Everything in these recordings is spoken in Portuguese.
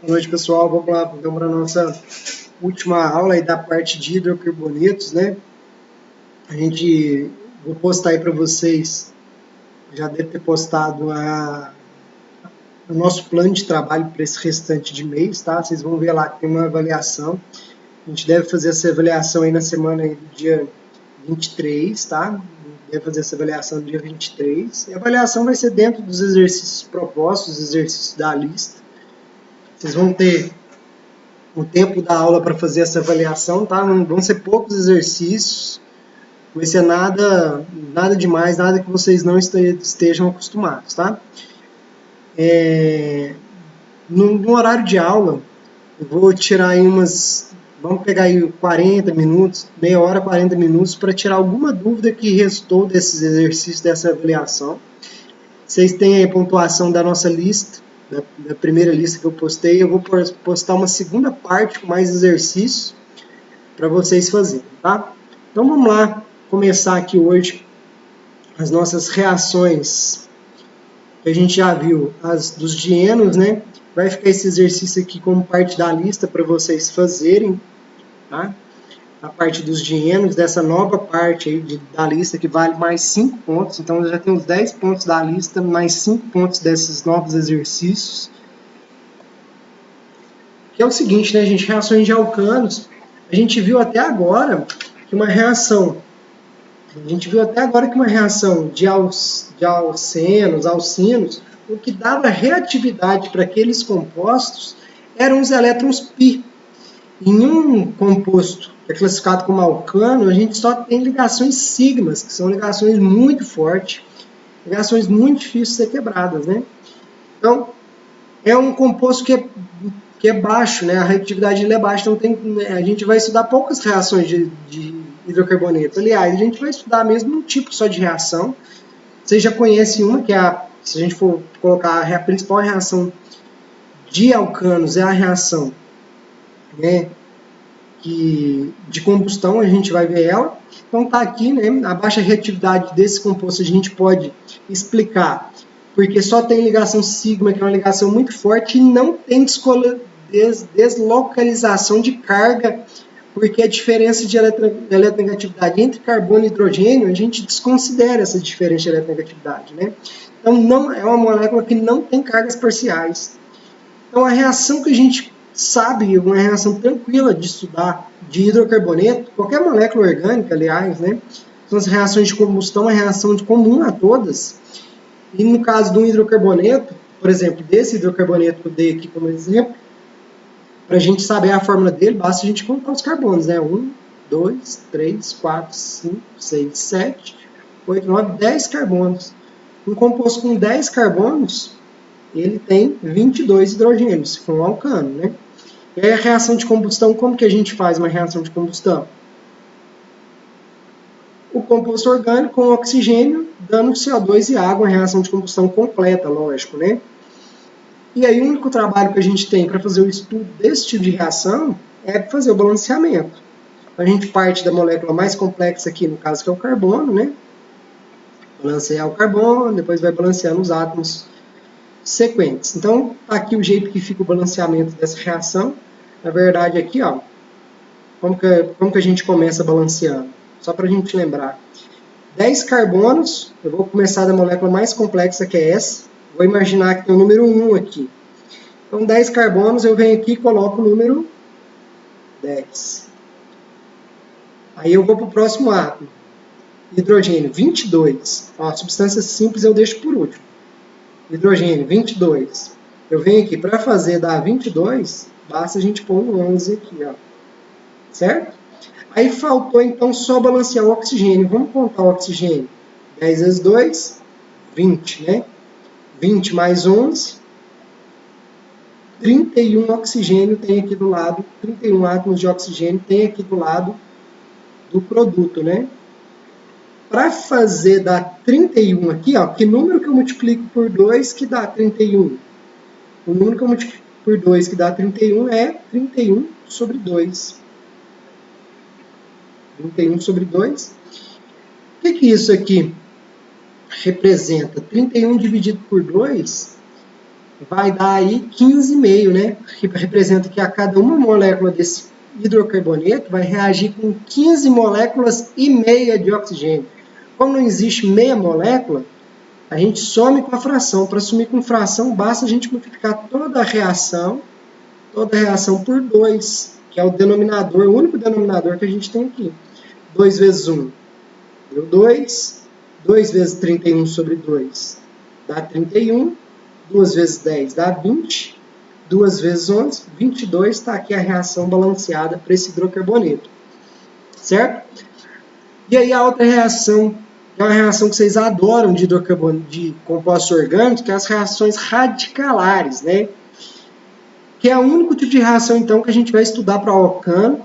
Boa noite, pessoal. Vamos lá para a nossa última aula aí da parte de hidrocarbonetos, né? Vou postar aí para vocês, já deve ter postado o nosso plano de trabalho para esse restante de mês, tá? Vocês vão ver lá que tem uma avaliação. A gente deve fazer essa avaliação aí na semana aí do dia 23, tá? Deve fazer essa avaliação no dia 23. E a avaliação vai ser dentro dos exercícios propostos, os exercícios da lista. Vocês vão ter o tempo da aula para fazer essa avaliação, tá? Não vão ser poucos exercícios, não vai ser nada demais, nada que vocês não estejam acostumados, tá? No horário de aula, eu vou tirar aí vamos pegar aí 40 minutos, meia hora, 40 minutos, para tirar alguma dúvida que restou desses exercícios, dessa avaliação. Vocês têm aí a pontuação da nossa lista, da primeira lista que eu postei. Eu vou postar uma segunda parte com mais exercícios para vocês fazerem, tá? Então vamos lá começar aqui hoje as nossas reações que a gente já viu, as dos dienos, né? Vai ficar esse exercício aqui como parte da lista para vocês fazerem, tá? A parte dos dienos, dessa nova parte aí da lista que vale mais 5 pontos. Então, eu já tenho os 10 pontos da lista, mais 5 pontos desses novos exercícios. Que é o seguinte, né, gente? Reações de alcanos. A gente viu até agora que uma reação de alcenos, o que dava reatividade para aqueles compostos eram os elétrons π. Em um composto que é classificado como alcano, a gente só tem ligações sigmas, que são ligações muito fortes, ligações muito difíceis de ser quebradas, né? Então, é um composto que é baixo, né? A reatividade dele é baixa, então a gente vai estudar poucas reações de hidrocarboneto. Aliás, a gente vai estudar mesmo um tipo só de reação. Vocês já conhecem uma, que é se a gente for colocar a principal reação de alcanos, é a reação, né, de combustão, a gente vai ver ela. Então tá aqui, né, a baixa reatividade desse composto a gente pode explicar, porque só tem ligação sigma, que é uma ligação muito forte, e não tem deslocalização de carga, porque a diferença de eletronegatividade entre carbono e hidrogênio, a gente desconsidera essa diferença de eletronegatividade, né? Então, não é uma molécula que não tem cargas parciais. Então, a reação que a gente sabe, uma reação tranquila de estudar de hidrocarboneto, qualquer molécula orgânica, aliás, né? São as reações de combustão, a reação comum a todas. E no caso do hidrocarboneto, por exemplo, desse hidrocarboneto que eu dei aqui como exemplo, para a gente saber a fórmula dele, basta a gente contar os carbonos, né? 1, 2, 3, 4, 5, 6, 7, 8, 9, 10 carbonos. Um composto com 10 carbonos, ele tem 22 hidrogênios, se for um alcano, né? E aí a reação de combustão, como que a gente faz uma reação de combustão? O composto orgânico com oxigênio, dando CO2 e água, uma reação de combustão completa, lógico, né? E aí o único trabalho que a gente tem para fazer o estudo desse tipo de reação é fazer o balanceamento. A gente parte da molécula mais complexa aqui, no caso que é o carbono, né? Balancear o carbono, depois vai balanceando os átomos sequentes. Então, tá aqui o jeito que fica o balanceamento dessa reação. Na verdade, aqui, ó, como que a gente começa balanceando? Só para a gente lembrar. 10 carbonos, eu vou começar da molécula mais complexa, que é essa. Vou imaginar que tem o número 1 aqui. Então, 10 carbonos, eu venho aqui e coloco o número 10. Aí eu vou para o próximo átomo. Hidrogênio, 22. Ó, substâncias simples eu deixo por último. Hidrogênio, 22. Eu venho aqui, para fazer dar 22, basta a gente pôr um 11 aqui, ó. Certo? Aí faltou, então, só balancear o oxigênio. Vamos contar o oxigênio. 10 vezes 2, 20, né? 20 mais 11, 31 oxigênio tem aqui do lado, 31 átomos de oxigênio tem aqui do lado do produto, né? Para fazer dar 31 aqui, ó, que número que eu multiplico por 2 que dá 31? O número que eu multiplico por 2 que dá 31 é 31 sobre 2. 31 sobre 2. O que isso aqui representa? 31 dividido por 2 vai dar aí 15,5, né? Que representa que a cada uma molécula desse hidrocarboneto vai reagir com 15 moléculas e meia de oxigênio. Como não existe meia molécula, a gente some com a fração. Para sumir com fração, basta a gente multiplicar toda a reação por 2, que é o denominador, o único denominador que a gente tem aqui. 2 vezes 1 deu 2, 2 vezes 31 sobre 2 dá 31, 2 vezes 10 dá 20, 2 vezes 11, 22, está aqui a reação balanceada para esse hidrocarboneto. Certo? E aí a outra reação, que é uma reação que vocês adoram de hidrocarboneto, de compostos orgânicos, que é as reações radicalares, né? Que é o único tipo de reação, então, que a gente vai estudar para alcano,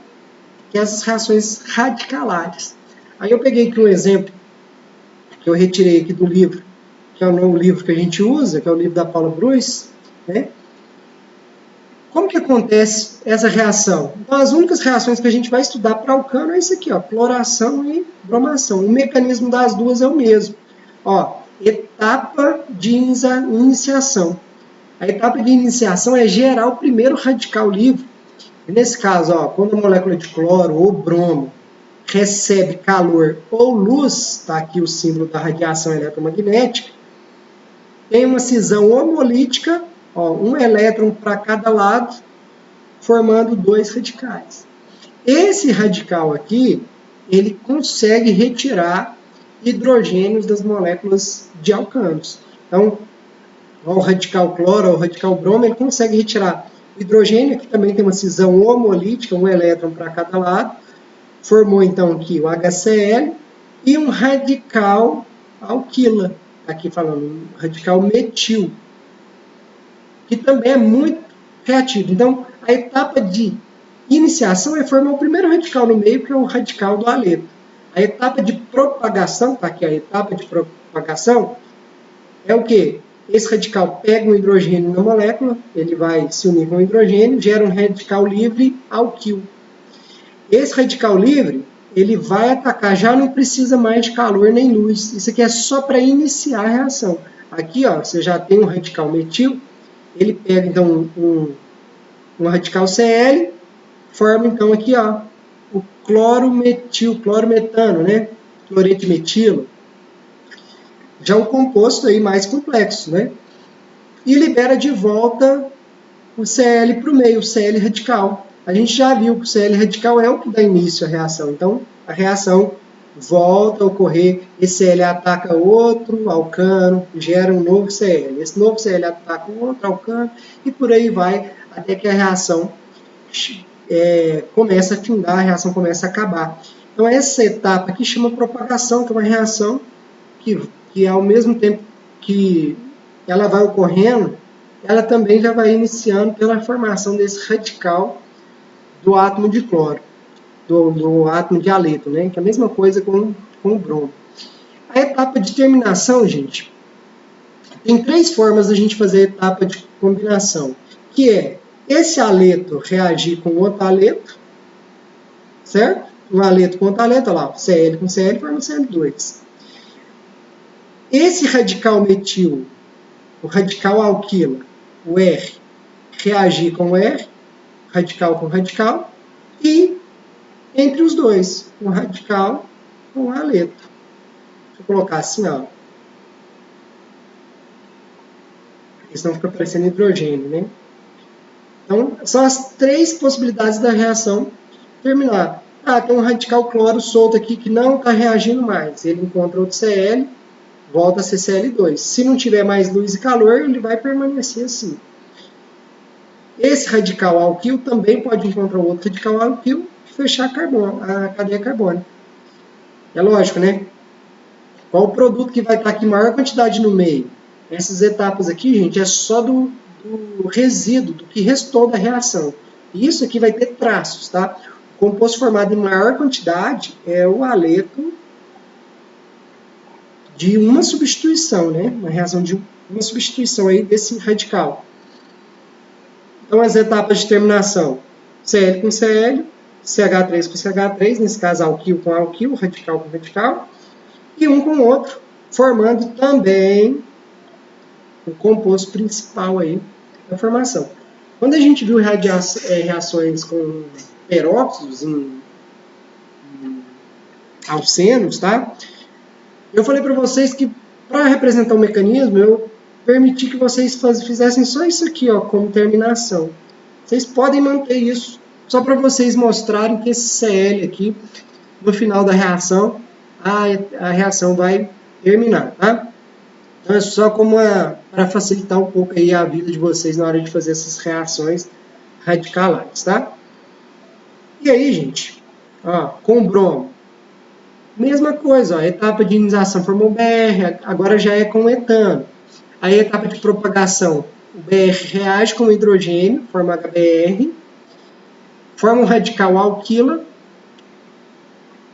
que é essas reações radicalares. Aí eu peguei aqui um exemplo que eu retirei aqui do livro, que é o novo livro que a gente usa, que é o livro da Paula Bruce, né? Como que acontece essa reação? Então, as únicas reações que a gente vai estudar para alcano é isso aqui, ó, cloração e bromação. O mecanismo das duas é o mesmo. Ó, etapa de iniciação. A etapa de iniciação é gerar o primeiro radical livre. E nesse caso, ó, quando a molécula de cloro ou bromo recebe calor ou luz, está aqui o símbolo da radiação eletromagnética, tem uma cisão homolítica, ó, um elétron para cada lado, formando 2 radicais. Esse radical aqui, ele consegue retirar hidrogênios das moléculas de alcanos. Então, o radical cloro, o radical bromo, ele consegue retirar hidrogênio, que também tem uma cisão homolítica, um elétron para cada lado, formou então aqui o HCl e um radical alquila, aqui falando, um radical metil, que também é muito reativo. Então, a etapa de iniciação é formar o primeiro radical no meio, que é o radical do haleto. A etapa de propagação, tá aqui a etapa de propagação, é o quê? Esse radical pega um hidrogênio na molécula, ele vai se unir com o hidrogênio, gera um radical livre alquil. Esse radical livre, ele vai atacar, já não precisa mais de calor nem luz. Isso aqui é só para iniciar a reação. Aqui, ó, você já tem um radical metil, ele pega então um radical Cl, forma então aqui, ó, o clorometil, clorometano, né? Cloreto de metilo. Já um composto aí mais complexo, né? E libera de volta o Cl para o meio, o Cl radical. A gente já viu que o Cl radical é o que dá início à reação. Então, a reação volta a ocorrer, esse Cl ataca outro alcano, gera um novo Cl. Esse novo Cl ataca um outro alcano e por aí vai, até que a reação começa a findar, a reação começa a acabar. Então, essa etapa aqui chama propagação, que é uma reação que ao mesmo tempo que ela vai ocorrendo, ela também já vai iniciando pela formação desse radical do átomo de cloro, do átomo de haleto, né? Que é a mesma coisa com o bromo. A etapa de terminação, gente, tem 3 formas da gente fazer a etapa de combinação, que é esse haleto reagir com outro haleto, certo? Um haleto com outro haleto, olha lá, Cl com Cl forma Cl2. Esse radical metil, o radical alquila, o R, reagir com o R, radical com radical, e entre os dois, um radical com o haleto. Deixa eu colocar assim, ó. Porque senão fica parecendo hidrogênio, né? Então, são as 3 possibilidades da reação terminar. Ah, tem um radical cloro solto aqui que não está reagindo mais. Ele encontra outro Cl, volta a ser Cl2. Se não tiver mais luz e calor, ele vai permanecer assim. Esse radical alquil também pode encontrar outro radical alquil e fechar a cadeia carbônica. É lógico, né? Qual o produto que vai estar aqui em maior quantidade no meio? Essas etapas aqui, gente, é só do resíduo, do que restou da reação. E isso aqui vai ter traços, tá? O composto formado em maior quantidade é o haleto de uma substituição, né? Uma reação de uma substituição aí desse radical. Então, as etapas de terminação, Cl com Cl, CH3 com CH3, nesse caso alquil com alquil, radical com radical, e um com o outro, formando também o composto principal aí na formação. Quando a gente viu reações com peróxidos em alcenos, tá? Eu falei para vocês que para representar o mecanismo, eu permiti que vocês fizessem só isso aqui, ó, como terminação. Vocês podem manter isso, só para vocês mostrarem que esse Cl aqui, no final da reação, a reação vai terminar, tá? Então é só como para facilitar um pouco aí a vida de vocês na hora de fazer essas reações radicalares, tá? E aí, gente, ó, com o bromo, mesma coisa, ó, a etapa de ionização formou BR, agora já é com o etano. Aí a etapa de propagação, o BR reage com o hidrogênio, forma HBr, forma um radical alquila,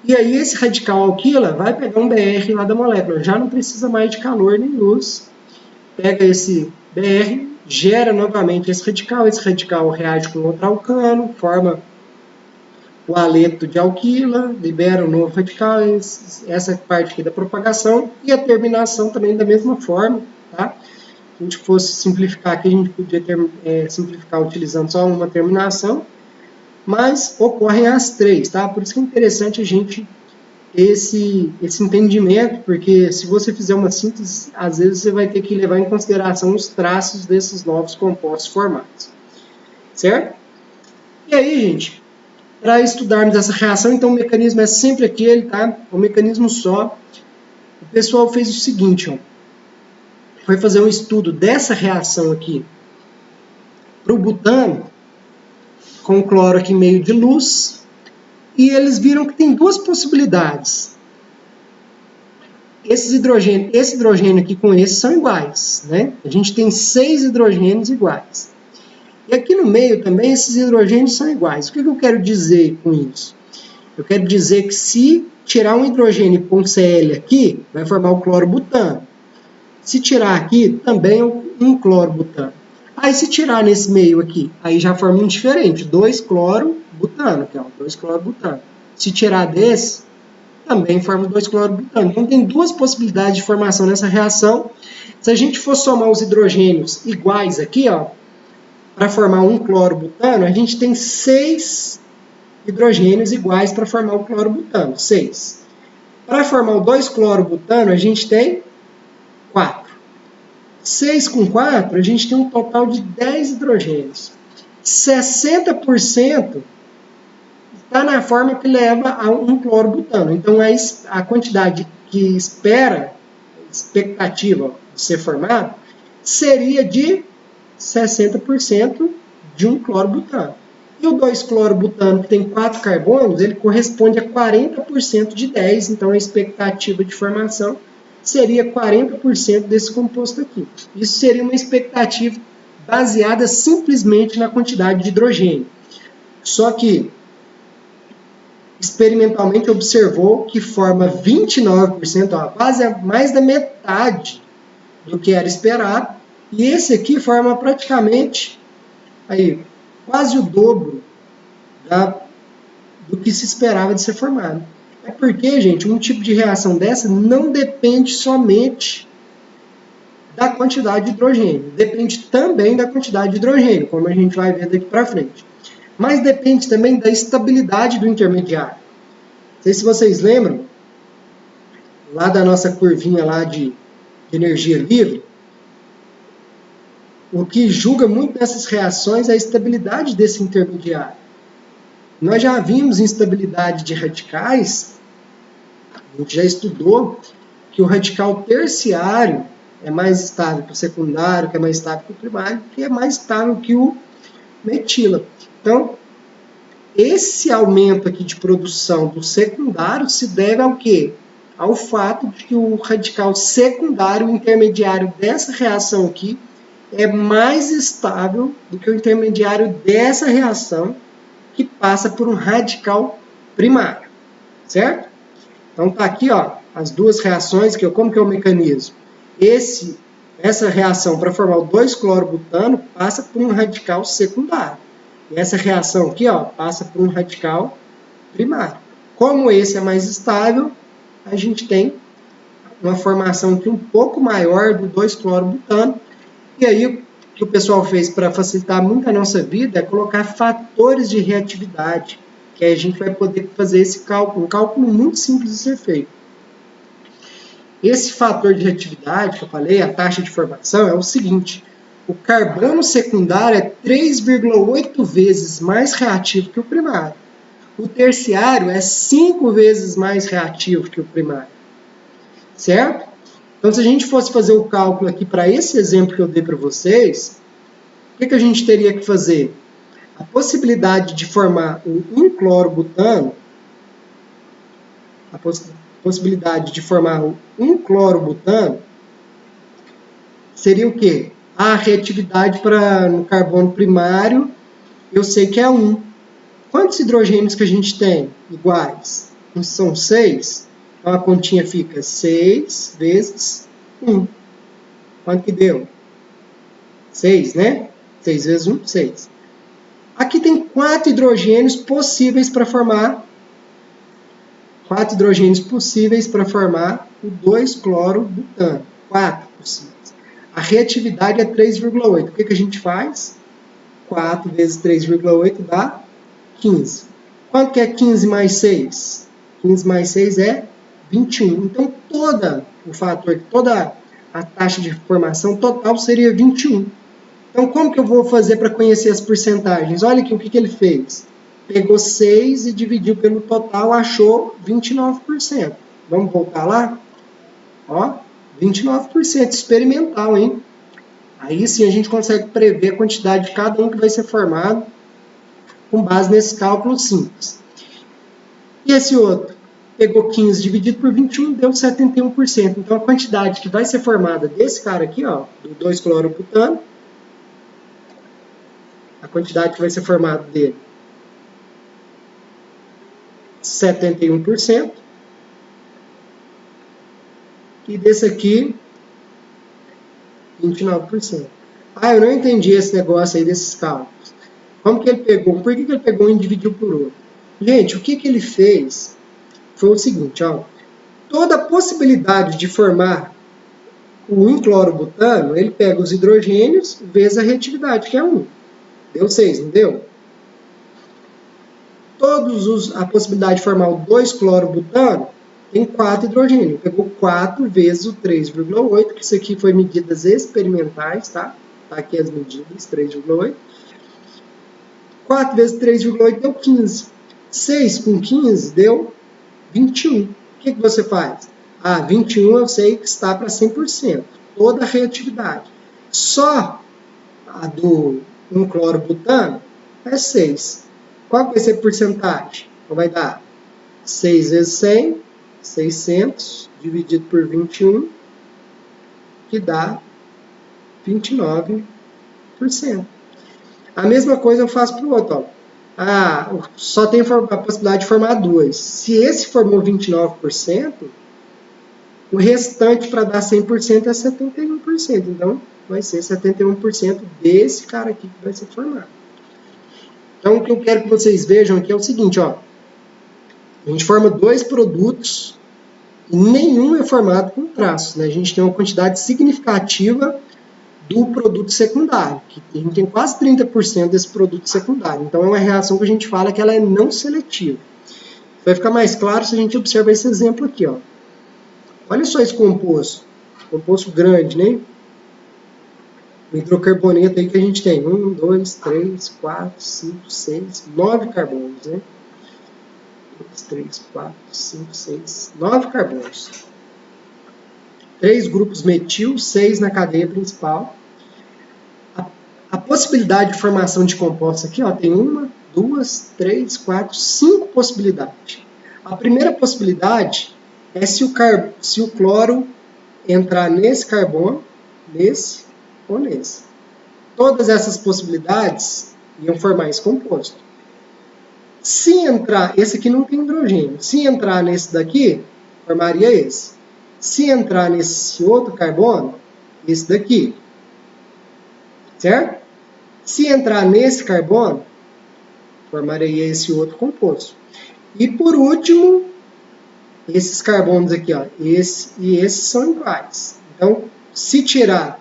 e aí esse radical alquila vai pegar um BR lá da molécula, já não precisa mais de calor nem luz. Pega esse BR, gera novamente esse radical reage com outro alcano, forma o aleto de alquila, libera um novo radical, essa parte aqui da propagação, e a terminação também da mesma forma, tá? Se a gente fosse simplificar aqui, a gente podia simplificar utilizando só uma terminação, mas ocorrem as três, tá? Por isso que é interessante a gente ter esse entendimento, porque se você fizer uma síntese, às vezes você vai ter que levar em consideração os traços desses novos compostos formados, certo? E aí, gente, para estudarmos essa reação, então o mecanismo é sempre aquele, tá? Um mecanismo só. O pessoal fez o seguinte, ó, foi fazer um estudo dessa reação aqui para o butano, com o cloro aqui meio de luz, e eles viram que tem duas possibilidades. Esse hidrogênio aqui com esse são iguais, né? A gente tem 6 hidrogênios iguais. E aqui no meio também esses hidrogênios são iguais. O que eu quero dizer com isso? Eu quero dizer que se tirar um hidrogênio e pôr um Cl aqui, vai formar o cloro-butano. Se tirar aqui, também é um cloro-butano. Aí se tirar nesse meio aqui, aí já forma um diferente, 2-cloro-butano, que é 2-cloro-butano. Se tirar desse, também forma 2-cloro-butano. Então tem duas possibilidades de formação nessa reação. Se a gente for somar os hidrogênios iguais aqui, ó, para formar um cloro-butano, a gente tem 6 hidrogênios iguais para formar o cloro-butano, 6. Para formar o 2-cloro-butano, a gente tem 4. 6 com 4, a gente tem um total de 10 hidrogênios. 60% está na forma que leva a um cloro-butano. Então, a quantidade que expectativa de ser formado, seria de 60% de um cloro-butano. E o 2-cloro-butano, que tem 4 carbonos, ele corresponde a 40% de 10, então a expectativa de formação seria 40% desse composto aqui. Isso seria uma expectativa baseada simplesmente na quantidade de hidrogênio. Só que, experimentalmente, observou que forma 29%, ó, quase mais da metade do que era esperado, e esse aqui forma praticamente aí, quase o dobro do que se esperava de ser formado. É porque, gente, um tipo de reação dessa não depende somente da quantidade de hidrogênio. Depende também da quantidade de hidrogênio, como a gente vai ver daqui para frente. Mas depende também da estabilidade do intermediário. Não sei se vocês lembram, lá da nossa curvinha lá de energia livre, o que julga muito nessas reações é a estabilidade desse intermediário. Nós já vimos instabilidade de radicais, a gente já estudou que o radical terciário é mais estável que o secundário, que é mais estável que o primário, que é mais estável que o metila. Então, esse aumento aqui de produção do secundário se deve ao quê? Ao fato de que o radical secundário, o intermediário dessa reação aqui, é mais estável do que o intermediário dessa reação, que passa por um radical primário, certo? Então tá aqui, ó, as duas reações, como que é o mecanismo? Essa reação para formar o 2-cloro-butano passa por um radical secundário. E essa reação aqui, ó, passa por um radical primário. Como esse é mais estável, a gente tem uma formação aqui um pouco maior do 2-cloro-butano, e aí que o pessoal fez para facilitar muito a nossa vida é colocar fatores de reatividade, que aí a gente vai poder fazer esse cálculo, um cálculo muito simples de ser feito. Esse fator de reatividade que eu falei, a taxa de formação, é o seguinte: o carbono secundário é 3,8 vezes mais reativo que o primário. O terciário é 5 vezes mais reativo que o primário. Certo? Então, se a gente fosse fazer o cálculo aqui para esse exemplo que eu dei para vocês, o que a gente teria que fazer? A possibilidade de formar o 1-clorobutano, a possibilidade de formar o 1-clorobutano seria o quê? A reatividade no carbono primário, eu sei que é 1. Quantos hidrogênios que a gente tem iguais? São 6. Então a continha fica 6 vezes 1. Quanto que deu? 6, né? 6 vezes 1, 6. Aqui tem 4 hidrogênios possíveis para formar 4 hidrogênios possíveis para formar o 2-clorobutano. 4 possíveis. A reatividade é 3,8. O que a gente faz? 4 vezes 3,8 dá 15. Quanto que é 15 mais 6? 15 mais 6 é 21. Então, toda a taxa de formação total seria 21. Então, como que eu vou fazer para conhecer as porcentagens? Olha aqui o que ele fez. Pegou 6 e dividiu pelo total, achou 29%. Vamos voltar lá? Ó, 29% experimental, hein? Aí sim a gente consegue prever a quantidade de cada um que vai ser formado com base nesse cálculo simples. E esse outro? Pegou 15 dividido por 21, deu 71%. Então a quantidade que vai ser formada desse cara aqui, ó, do 2-clorobutano, a quantidade que vai ser formada dele, 71%. E desse aqui, 29%. Ah, eu não entendi esse negócio aí desses cálculos. Como que ele pegou? Por que ele pegou um e dividiu por outro? Gente, o que ele fez foi o seguinte, ó. Toda a possibilidade de formar o 1-clorobutano, ele pega os hidrogênios vezes a reatividade, que é 1. Deu 6, não deu? A possibilidade de formar o 2-clorobutano tem 4 hidrogênios. Pegou 4 vezes o 3,8, que isso aqui foi medidas experimentais, tá? Tá aqui as medidas, 3,8. 4 vezes 3,8 deu 15. 6 com 15 deu 21. O que você faz? 21 eu sei que está para 100%. Toda a reatividade. Só a do 1-clorobutano é 6. Qual vai ser a porcentagem? Então vai dar 6 vezes 100, 600, dividido por 21, que dá 29%. A mesma coisa eu faço para o outro. Ó. Só tem a possibilidade de formar 2. Se esse formou 29%, o restante para dar 100% é 71%. Então, vai ser 71% desse cara aqui que vai ser formado. Então, o que eu quero que vocês vejam aqui é o seguinte, ó. A gente forma 2 produtos e nenhum é formado com traços, né? A gente tem uma quantidade significativa do produto secundário, que a gente tem quase 30% desse produto secundário. Então, é uma reação que a gente fala que ela é não seletiva. Vai ficar mais claro se a gente observar esse exemplo aqui, ó. Olha só esse composto. Composto grande, né? O hidrocarboneto aí que a gente tem. 1, 2, 3, 4, 5, 6, 9 carbonos, né? 2, 3, 4, 5, 6, 9 carbonos. 3 grupos metil, 6 na cadeia principal. A possibilidade de formação de compostos aqui, ó, tem 1, 2, 3, 4, 5 possibilidades. A primeira possibilidade é se o cloro entrar nesse carbono, nesse ou nesse. Todas essas possibilidades iam formar esse composto. Se entrar, esse aqui não tem hidrogênio. Se entrar nesse daqui, formaria esse. Se entrar nesse outro carbono, esse daqui. Certo? Se entrar nesse carbono, formaria esse outro composto. E por último, esses carbonos aqui, ó, esse e esse são iguais. Então, se tirar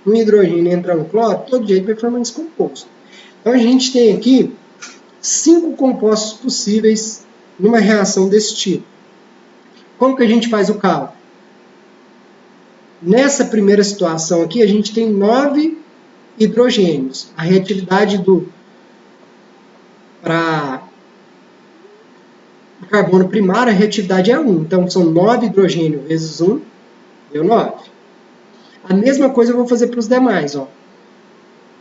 um hidrogênio entrar no cloro, todo jeito vai formar esse composto. Então a gente tem aqui 5 compostos possíveis numa reação desse tipo. Como que a gente faz o cálculo? Nessa primeira situação aqui, a gente tem 9 hidrogênios. A reatividade para carbono primário, a reatividade é 1. Então, são 9 hidrogênios vezes 1, deu 9. A mesma coisa eu vou fazer para os demais.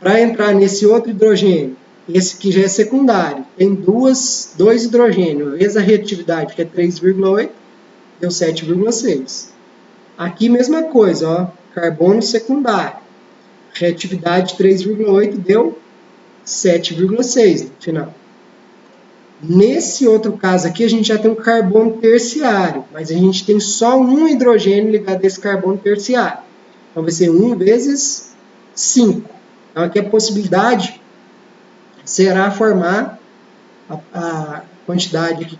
Para entrar nesse outro hidrogênio, esse que já é secundário, tem 2 hidrogênios, vezes a reatividade, que é 3,8, deu 7,6. Aqui, mesma coisa, carbono secundário. Reatividade 3,8 deu 7,6 no final. Nesse outro caso aqui, a gente já tem um carbono terciário, mas a gente tem só um hidrogênio ligado a esse carbono terciário. Então, vai ser 1 vezes 5. Então, aqui a possibilidade será formar a quantidade aqui,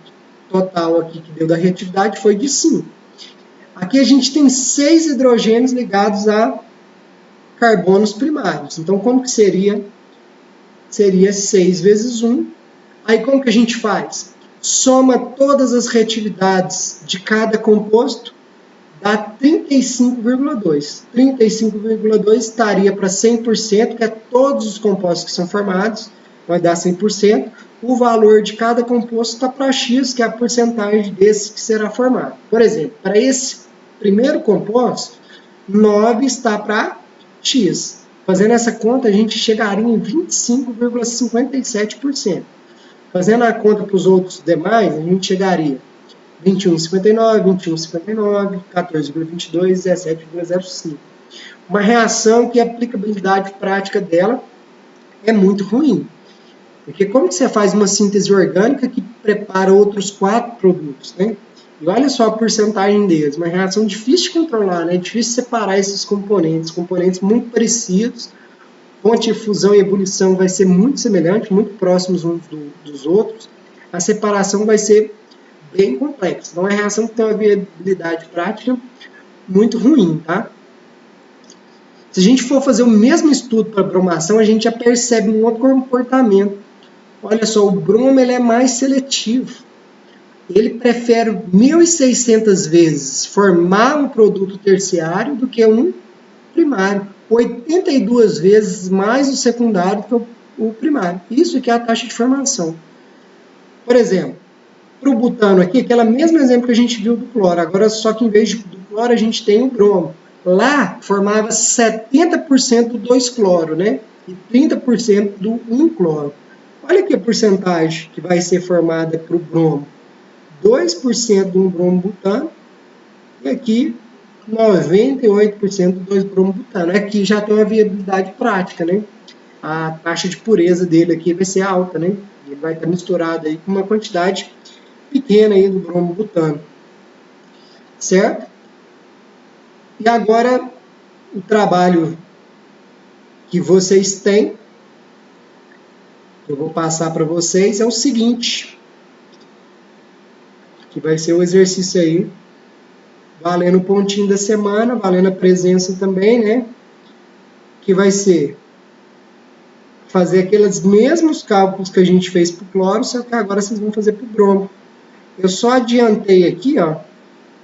total aqui que deu da reatividade foi de 5. Aqui a gente tem 6 hidrogênios ligados a carbonos primários. Então, como que seria? Seria 6 vezes 1. Aí, como que a gente faz? Soma todas as reatividades de cada composto, dá 35,2. 35,2 estaria para 100%, que é todos os compostos que são formados, vai dar 100%. O valor de cada composto está para X, que é a porcentagem desse que será formado. Por exemplo, para esse primeiro composto, 9 está para X. Fazendo essa conta, a gente chegaria em 25,57%. Fazendo a conta para os outros demais, a gente chegaria 21,59, 21,59, 14,22, 17,05. Uma reação que a aplicabilidade prática dela é muito ruim. Porque como que você faz uma síntese orgânica que prepara outros 4 produtos, né? E olha só a porcentagem deles, uma reação difícil de controlar, né? É difícil separar esses componentes muito parecidos. Fonte de fusão e ebulição vai ser muito semelhante, muito próximos uns dos outros. A separação vai ser bem complexa. Então, é uma reação que tem uma viabilidade prática muito ruim, tá? Se a gente for fazer o mesmo estudo para bromação, a gente já percebe um outro comportamento. Olha só, o bromo ele é mais seletivo. Ele prefere 1.600 vezes formar um produto terciário do que um primário. 82 vezes mais o secundário do que o primário. Isso que é a taxa de formação. Por exemplo, para o butano aqui, aquele mesmo exemplo que a gente viu do cloro, agora só que em vez do cloro a gente tem o bromo. Lá formava 70% do 2-cloro, né? E 30% do 1-cloro. Olha aqui a porcentagem que vai ser formada para o bromo. 2% do 1-bromo-butano e aqui 98% do 2-bromo-butano. Aqui já tem uma viabilidade prática, né? A taxa de pureza dele aqui vai ser alta, né? Ele vai estar misturado aí com uma quantidade pequena aí do bromo-butano. Certo? E agora, o trabalho que vocês têm, que eu vou passar para vocês, é o seguinte, que vai ser o exercício aí, valendo o pontinho da semana, valendo a presença também, né? Que vai ser fazer aqueles mesmos cálculos que a gente fez para o cloro, só que agora vocês vão fazer para o bromo. Eu só adiantei aqui, ó,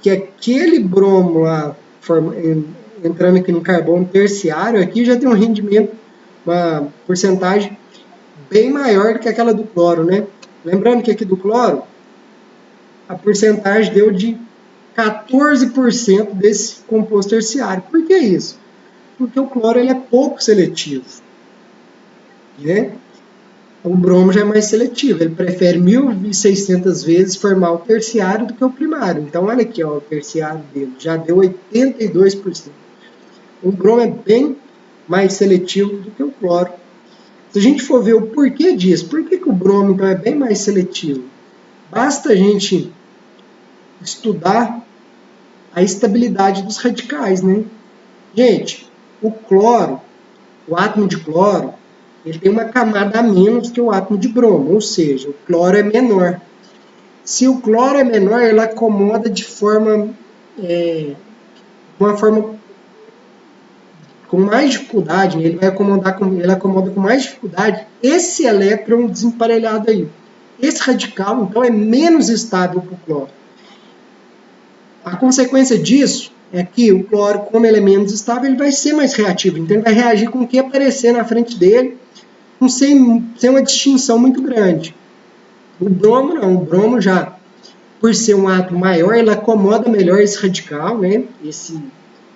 que aquele bromo lá, entrando aqui no carbono terciário, aqui já tem um rendimento, uma porcentagem bem maior do que aquela do cloro, né? Lembrando que aqui do cloro, a porcentagem deu de 14% desse composto terciário. Por que isso? Porque o cloro ele é pouco seletivo, né? O bromo já é mais seletivo, ele prefere 1.600 vezes formar o terciário do que o primário. Então, olha aqui, ó, o terciário dele já deu 82%. O bromo é bem mais seletivo do que o cloro. Se a gente for ver o porquê disso, por que o bromo então, é bem mais seletivo? Basta a gente estudar a estabilidade dos radicais, né? Gente, o cloro, o átomo de cloro, ele tem uma camada a menos que o átomo de bromo, ou seja, o cloro é menor. Se o cloro é menor, ele acomoda de uma forma com mais dificuldade, né, ele acomoda com mais dificuldade esse elétron desemparelhado aí. Esse radical, então, é menos estável para o cloro. A consequência disso é que o cloro, como ele é menos estável, ele vai ser mais reativo. Então, ele vai reagir com o que aparecer na frente dele, sem uma distinção muito grande. O bromo não. O bromo já, por ser um átomo maior, ele acomoda melhor esse radical, né? Esse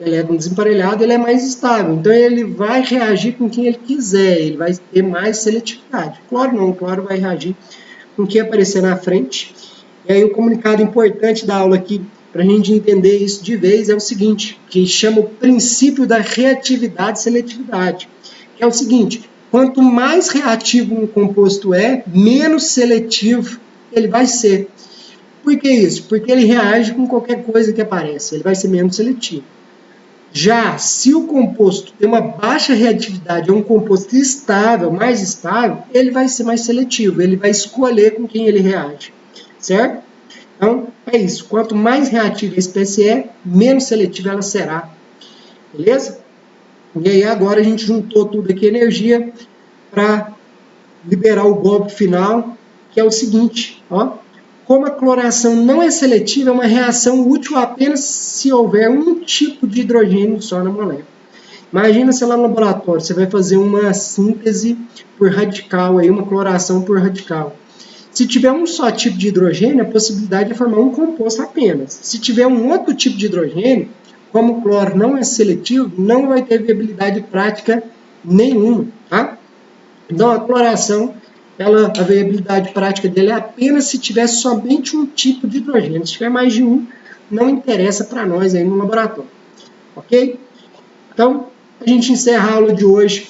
elétron desemparelhado, ele é mais estável. Então, ele vai reagir com quem ele quiser. Ele vai ter mais seletividade. O cloro não. O cloro vai reagir com o que aparecer na frente. E aí, o comunicado importante da aula aqui, para a gente entender isso de vez, é o seguinte, que chama o princípio da reatividade e seletividade, que é o seguinte: quanto mais reativo um composto é, menos seletivo ele vai ser. Por que isso? Porque ele reage com qualquer coisa que apareça, ele vai ser menos seletivo. Já se o composto tem uma baixa reatividade, é um composto estável, mais estável, ele vai ser mais seletivo, ele vai escolher com quem ele reage, certo? Então, é isso. Quanto mais reativa a espécie é, menos seletiva ela será. Beleza? E aí agora a gente juntou tudo aqui, energia, para liberar o golpe final, que é o seguinte, ó. Como a cloração não é seletiva, é uma reação útil apenas se houver um tipo de hidrogênio só na molécula. Imagina se lá no laboratório você vai fazer uma síntese por radical, aí, uma cloração por radical. Se tiver um só tipo de hidrogênio, a possibilidade é formar um composto apenas. Se tiver um outro tipo de hidrogênio, como o cloro não é seletivo, não vai ter viabilidade prática nenhuma, tá? Então, a cloração, a viabilidade prática dele é apenas se tiver somente um tipo de hidrogênio. Se tiver mais de um, não interessa para nós aí no laboratório, ok? Então, a gente encerra a aula de hoje,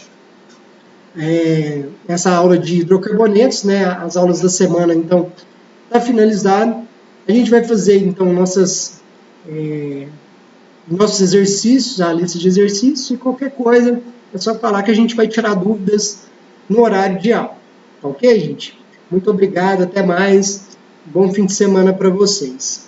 essa aula de hidrocarbonetos, né? As aulas da semana, então, está finalizado. A gente vai fazer, então, nossos exercícios, a lista de exercícios, e qualquer coisa, é só falar que a gente vai tirar dúvidas no horário de aula. Ok, gente? Muito obrigado, até mais. Bom fim de semana para vocês.